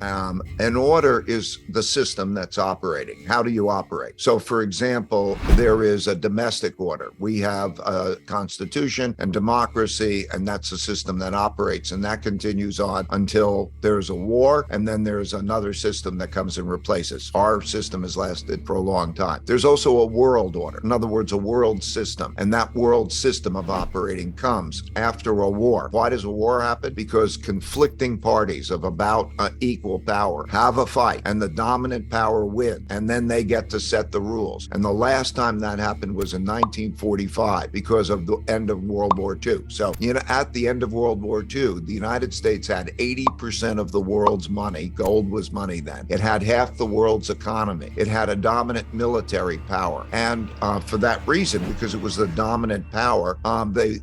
An order is the system that's operating. How do you operate? So, for example, there is a domestic order. We have a constitution and democracy, and that's a system that operates, and that continues on until there's a war, and then there's another system that comes and replaces. Our system has lasted for a long time. There's also a world order. In other words, a world system, and that world system of operating comes after a war. Why does a war happen? Because conflicting parties of about equal power have a fight, and the dominant power wins, and then they get to set the rules. And the last time that happened was in 1945 because of the end of World War II. So, at the end of World War II, the United States had 80% of the world's money. Gold was money then. It had half the world's economy. It had a dominant military power. And for that reason, because it was the dominant power,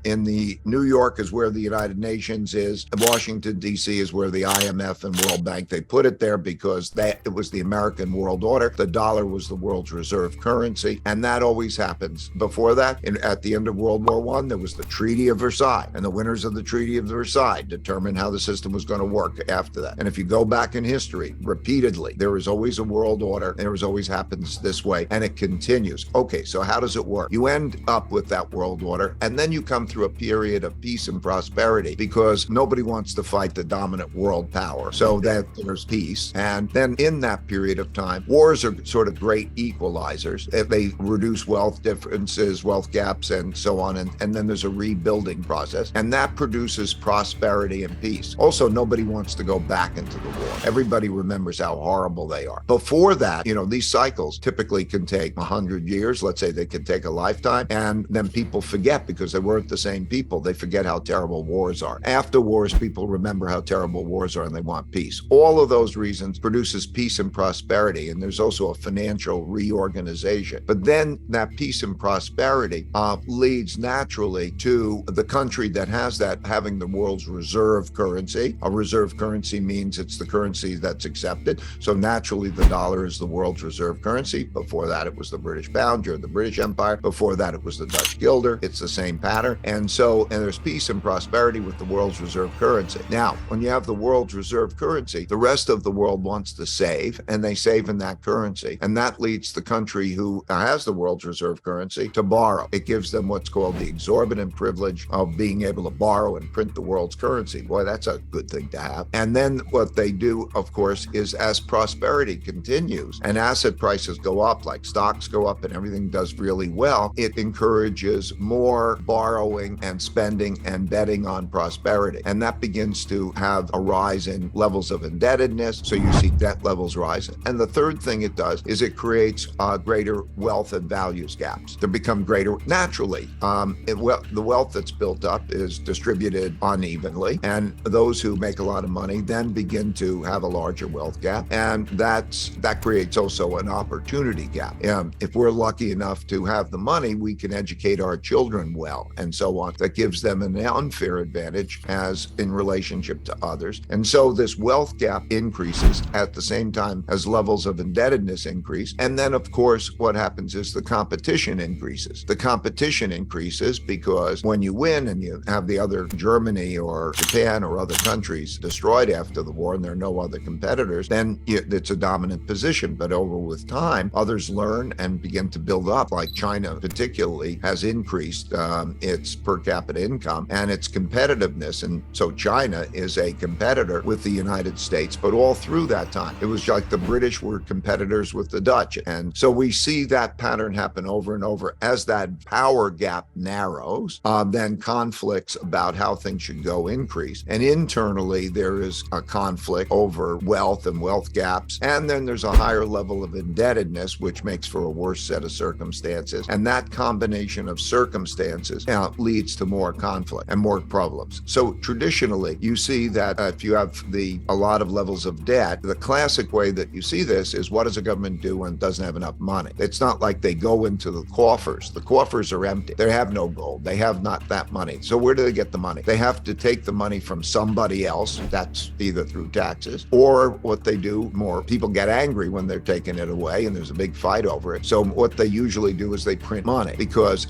in the New York is where the United Nations is. Washington, D.C. is where the IMF and World Bank, they put it there because it was the American world order. The dollar was the world's reserve currency, and that always happens. Before that, at the end of World War I, there was the Treaty of Versailles, and the winners of the Treaty of Versailles determined how the system was going to work after that. And if you go back in history, repeatedly, there is always a world order. There is always happens this way, and it continues. Okay, so how does it work? You end up with that world order, and then you come through a period of peace and prosperity because nobody wants to fight the dominant world power. So that there's peace. And then in that period of time, wars are sort of great equalizers. They reduce wealth differences, wealth gaps, and so on. And then there's a rebuilding process, and that produces prosperity and peace. Also, nobody wants to go back into the war. Everybody remembers how horrible they are. Before that, these cycles typically can take 100 years. Let's say they can take a lifetime, and then people forget because they weren't the same people. They forget how terrible wars are. After wars, people remember how terrible wars are, and they want peace. All of those reasons produces peace and prosperity, and there's also a financial reorganization. But then that peace and prosperity leads naturally to the country that has that having the world's reserve currency. A reserve currency means it's the currency that's accepted. So naturally, the dollar is the world's reserve currency. Before that, it was the British pound during the British Empire. Before that, it was the Dutch guilder. It's the same pattern. And there's peace and prosperity with the world's reserve currency. Now, when you have the world's reserve currency, the rest of the world wants to save, and they save in that currency. And that leads the country who has the world's reserve currency to borrow. It gives them what's called the exorbitant privilege of being able to borrow and print the world's currency. Boy, that's a good thing to have. And then what they do, of course, is as prosperity continues and asset prices go up, like stocks go up and everything does really well, it encourages more borrowing and spending and betting on prosperity. And that begins to have a rise in levels of indebtedness. So you see debt levels rise. And the third thing it does is it creates greater wealth and values gaps to become greater naturally. The wealth that's built up is distributed unevenly, and those who make a lot of money then begin to have a larger wealth gap, and that creates also an opportunity gap. If we're lucky enough to have the money, we can educate our children well, and so on. That gives them an unfair advantage as in relationship to others. And so this wealth gap increases at the same time as levels of indebtedness increase. And then, of course, what happens is the competition increases. The competition increases because when you win and you have the other Germany or Japan or other countries destroyed after the war and there are no other competitors, then it's a dominant position. But over with time, others learn and begin to build up, like China particularly has increased its per capita income and its competitiveness. And so China is a competitor with the United States, but all through that time, it was like the British were competitors with the Dutch. And so we see that pattern happen over and over. As that power gap narrows, then conflicts about how things should go increase. And internally, there is a conflict over wealth and wealth gaps. And then there's a higher level of indebtedness, which makes for a worse set of circumstances. And that combination of circumstances leads to more conflict and more problems. So traditionally, you see that if you have a lot of levels of debt, the classic way that you see this is, what does a government do when it doesn't have enough money? It's not like they go into the coffers. The coffers are empty. They have no gold. They have not that money. So where do they get the money? They have to take the money from somebody else. That's either through taxes, or what they do, more people get angry when they're taking it away and there's a big fight over it. So what they usually do is they print money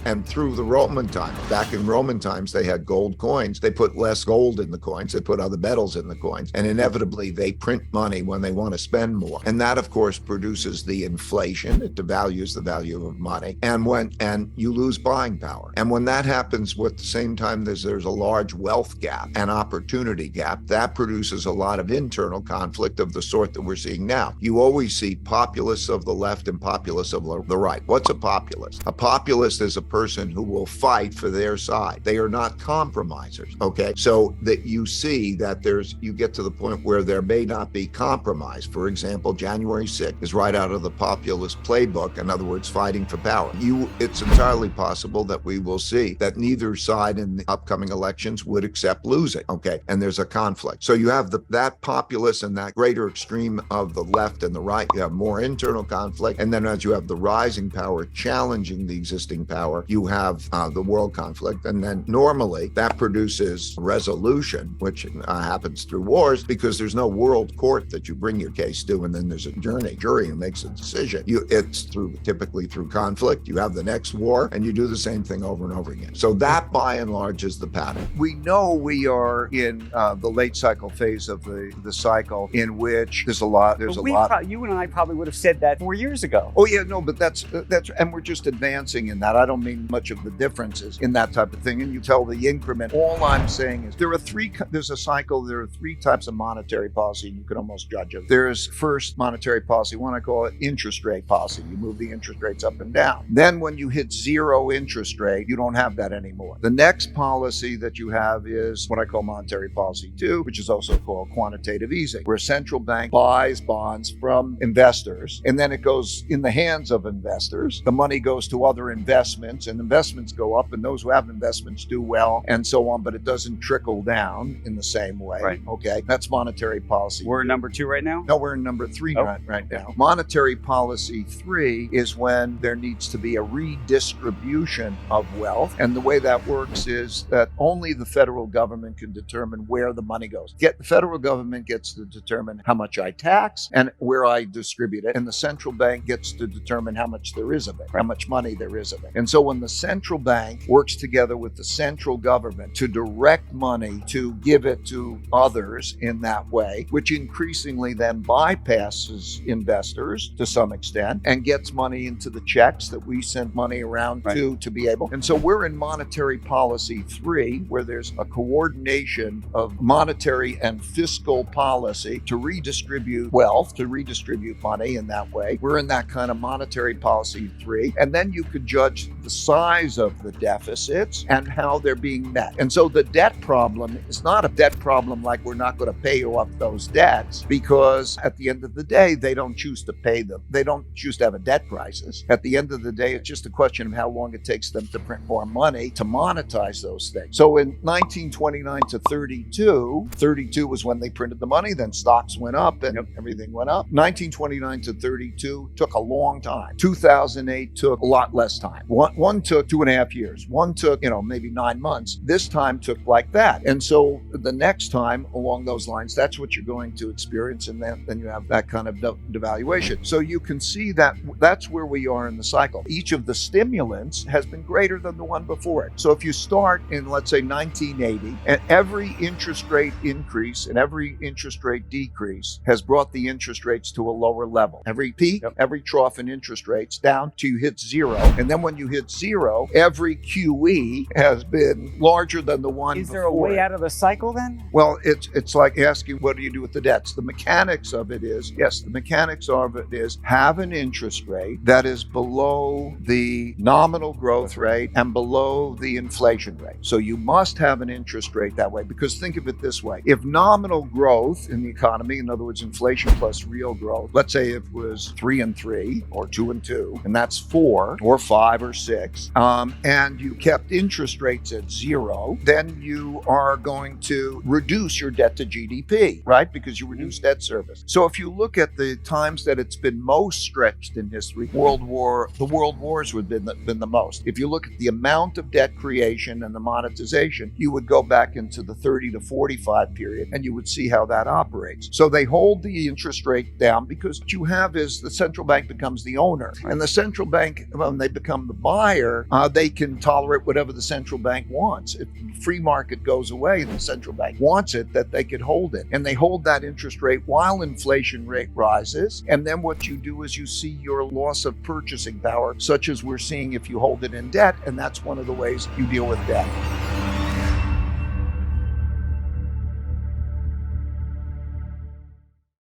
and through the Roman time, back in Roman times, they had gold coins. They put less gold in the coins. They put other metals in the coins. And inevitably inevitably they print money when they want to spend more. And that, of course, produces the inflation. It devalues the value of money. And you lose buying power. And when that happens, at the same time, there's a large wealth gap and opportunity gap. That produces a lot of internal conflict of the sort that we're seeing now. You always see populists of the left and populists of the right. What's a populist? A populist is a person who will fight for their side. They are not compromisers, okay? So that you see that you get to the point where there may not be compromise. For example, January 6th is right out of the populist playbook. In other words, fighting for power. It's entirely possible that we will see that neither side in the upcoming elections would accept losing, okay? And there's a conflict. So you have that populist and that greater extreme of the left and the right. You have more internal conflict. And then as you have the rising power challenging the existing power, you have the world conflict. And then normally that produces resolution, which happens through wars, because there's no world court that you bring your case to, and then there's a jury who makes a decision. It's typically through conflict. You have the next war, and you do the same thing over and over again. So that, by and large, is the pattern. We know we are in the late cycle phase of the cycle, in which there's a lot. You and I probably would have said that 4 years ago. Oh yeah, no, but that's, and we're just advancing in that. I don't mean much of the differences in that type of thing. And you tell the increment. All I'm saying is there's a cycle. There are three types of monetary policy, and you can almost judge it. There's first monetary policy, one I call it interest rate policy. You move the interest rates up and down. Then when you hit zero interest rate, you don't have that anymore. The next policy that you have is what I call monetary policy 2, which is also called quantitative easing, where a central bank buys bonds from investors, and then it goes in the hands of investors. The money goes to other investments, and investments go up, and those who have investments do well, and so on, but it doesn't trickle down in the same way. Right. Okay, that's monetary policy. We're in number 2 right now? No, we're in number 3 right now. Monetary policy 3 is when there needs to be a redistribution of wealth. And the way that works is that only the federal government can determine where the money goes. The federal government gets to determine how much I tax and where I distribute it. And the central bank gets to determine how much there is of it, how much money there is of it. And so when the central bank works together with the central government to direct money to give it to others in that way, which increasingly then bypasses investors to some extent and gets money into the checks that we send money around to be able. And so we're in monetary policy 3, where there's a coordination of monetary and fiscal policy to redistribute wealth, to redistribute money in that way. We're in that kind of monetary policy 3. And then you could judge the size of the deficits and how they're being met. And so the debt problem is not a debt problem like we're not going to pay you off those debts, because at the end of the day, they don't choose to pay them. They don't choose to have a debt crisis. At the end of the day, it's just a question of how long it takes them to print more money to monetize those things. So in 1929 to 32 was when they printed the money, then stocks went up and everything went up. 1929 to 32 took a long time. 2008 took a lot less time. One took 2.5 years. One took, maybe 9 months. This time took like that. And so the next time along those lines, that's what you're going to experience. And then you have that kind of devaluation. So you can see that that's where we are in the cycle. Each of the stimulants has been greater than the one before it. So if you start in, let's say, 1980, and every interest rate increase and every interest rate decrease has brought the interest rates to a lower level. Every peak, every trough in interest rates down to you hit zero. And then when you hit zero, every QE has been larger than the one before. Is there a way out of the cycle then? Well, it's like asking, what do you do with the debts? The mechanics of it is, have an interest rate that is below the nominal growth rate and below the inflation rate. So you must have an interest rate that way, because think of it this way. If nominal growth in the economy, in other words, inflation plus real growth, let's say it was 3 and 3 or 2 and 2, and that's 4 or 5 or 6, and you kept interest rates at 0, then you are going to reduce your debt to GDP, right? Because you reduce debt service. So if you look at the times that it's been most stretched in history, the world wars would have been the most. If you look at the amount of debt creation and the monetization, you would go back into the 30 to 45 period and you would see how that operates. So they hold the interest rate down because what you have is the central bank becomes the owner, and the central bank, when they become the buyer, they can tolerate whatever the central bank wants. If the free market goes away and the central bank wants it, that they could hold it. And they hold that interest rate while inflation rate rises. And then what you do is you see your loss of purchasing power, such as we're seeing if you hold it in debt. And that's one of the ways you deal with debt.